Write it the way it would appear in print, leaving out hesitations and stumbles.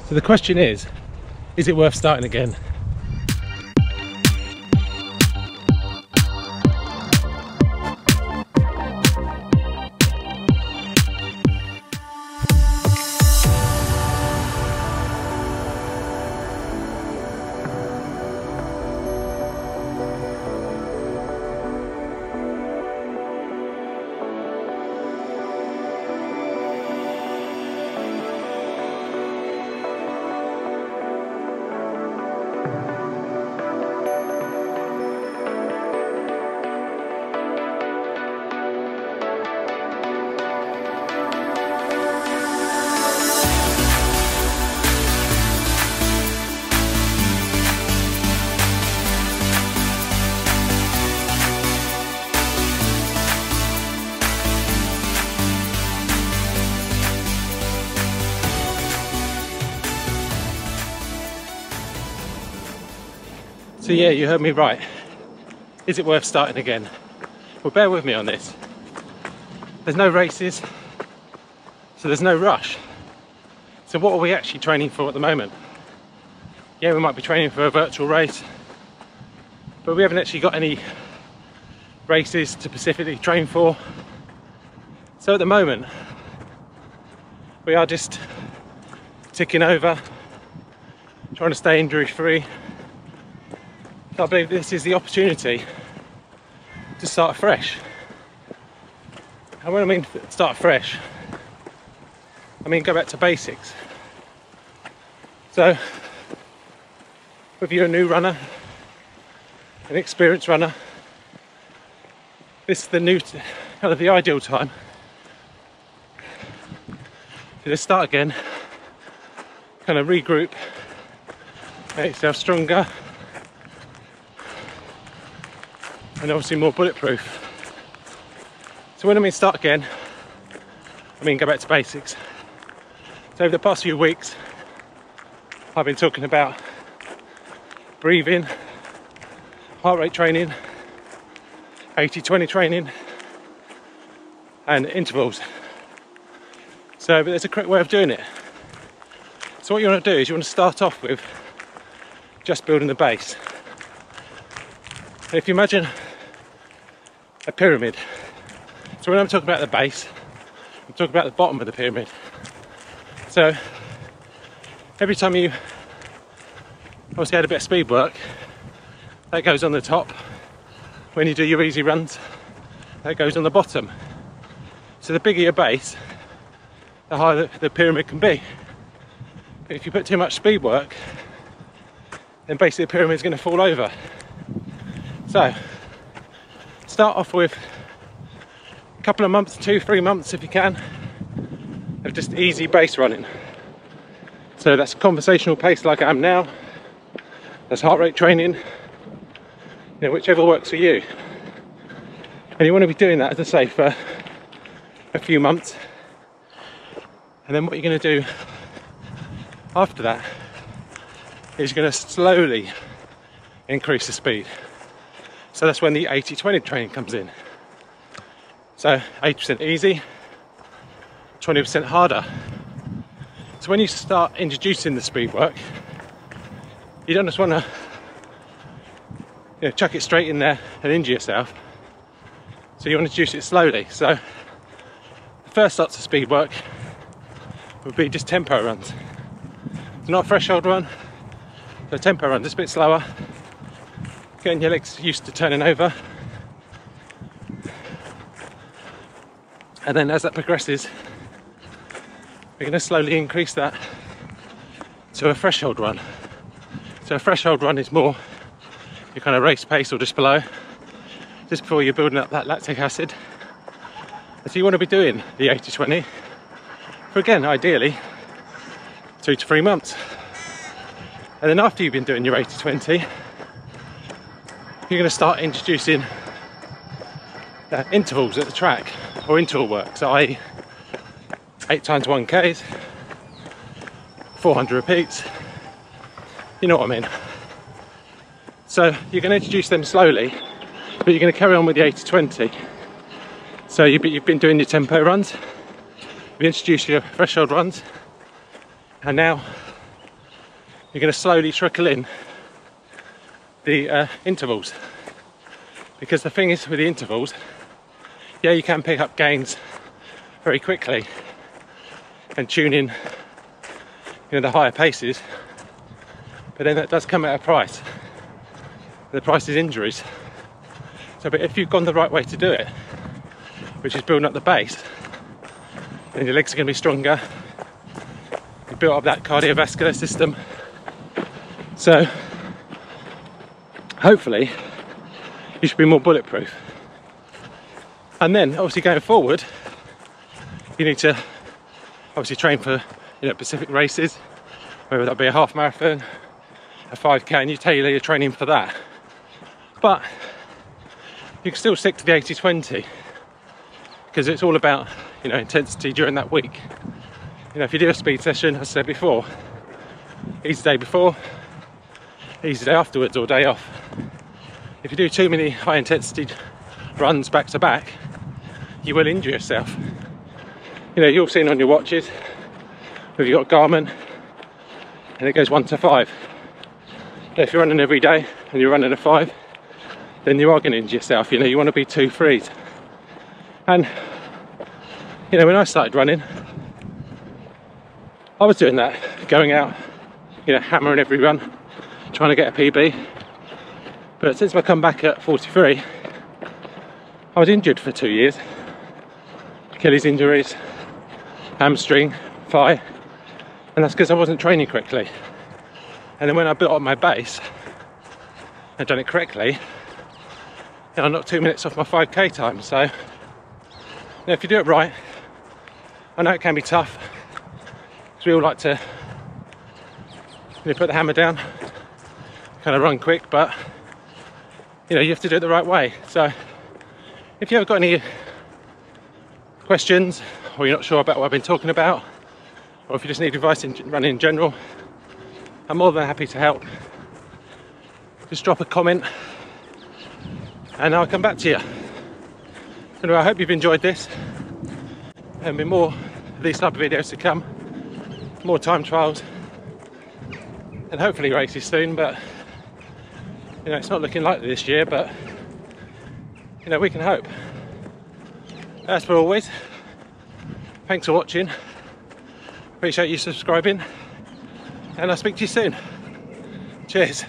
So the question is it worth starting again? So yeah, you heard me right. Is it worth starting again? Well, bear with me on this. There's no races, so there's no rush. So what are we actually training for at the moment? Yeah, we might be training for a virtual race, but we haven't actually got any races to specifically train for. So at the moment, we are just ticking over, trying to stay injury free. I believe this is the opportunity to start fresh. And when I mean start fresh, I mean go back to basics. So, if you're a new runner, an experienced runner, this is kind of the ideal time to just start again, kind of regroup, make yourself stronger, and obviously more bulletproof. So when I mean start again, I mean go back to basics. So over the past few weeks, I've been talking about breathing, heart rate training, 80-20 training, and intervals. So but there's a correct way of doing it. So what you want to do is you want to start off with just building the base. And if you imagine a pyramid, so when I'm talking about the base, I'm talking about the bottom of the pyramid. So every time you obviously had a bit of speed work, that goes on the top. When you do your easy runs, that goes on the bottom. So the bigger your base, the higher the pyramid can be. But if you put too much speed work, then basically the pyramid is going to fall over. So start off with a couple of months, 2-3 months if you can, of just easy base running. So that's conversational pace like I am now, that's heart rate training, whichever works for you. And you want to be doing that, as I say, for a few months. And then what you're going to do after that is you're going to slowly increase the speed. So that's when the 80-20 training comes in. So 80% easy, 20% harder. So when you start introducing the speed work, you don't just want to chuck it straight in there and injure yourself. So you want to introduce it slowly. So the first lots of speed work would be just tempo runs. It's not a threshold run, so a tempo run, just a bit slower. Getting your legs used to turning over, and then as that progresses, we're going to slowly increase that to a threshold run. So a threshold run is more your kind of race pace or just below, just before you're building up that lactic acid. And so you want to be doing the 80-20 for, again, ideally 2 to 3 months, and then after you've been doing your 80-20, you're going to start introducing intervals at the track, or interval work, so i.e. 8 times 1Ks, 400 repeats, you know what I mean. So you're going to introduce them slowly, but you're going to carry on with the 80-20. So you've been doing your tempo runs, you've introduced your threshold runs, and now you're going to slowly trickle in the intervals. Because the thing is with the intervals, yeah, you can pick up gains very quickly and tune in, the higher paces, but then that does come at a price. The price is injuries. So, but if you've gone the right way to do it, which is building up the base, then your legs are going to be stronger. You build up that cardiovascular system. So, hopefully, you should be more bulletproof. And then, obviously, going forward, you need to obviously train for Pacific races, whether that be a half marathon, a 5k, and you tailor your training for that. But you can still stick to the 80-20 because it's all about intensity during that week. If you do a speed session, as I said before, easy day before, easy day afterwards, or day off. If you do too many high intensity runs back to back, you will injure yourself. You've seen on your watches, if you've got Garmin, and it goes 1 to 5. If you're running every day and you're running a 5, then you are going to injure yourself. You want to be 2 3s. And when I started running, I was doing that, going out, hammering every run, trying to get a PB. But since I come back at 43, I was injured for 2 years. Achilles injuries, hamstring, thigh, and that's because I wasn't training correctly. And then when I built up my base and done it correctly, I knocked 2 minutes off my 5k time. So if you do it right, I know it can be tough because we all like to put the hammer down, kind of run quick, but you have to do it the right way. So if you ever got any questions, or you're not sure about what I've been talking about, or if you just need advice in running in general, I'm more than happy to help. Just drop a comment and I'll come back to you. Anyway, I hope you've enjoyed this. There'll be more of these type of videos to come, more time trials, and hopefully races soon. But it's not looking likely this year, but we can hope. As per always, thanks for watching. Appreciate you subscribing, and I'll speak to you soon. Cheers.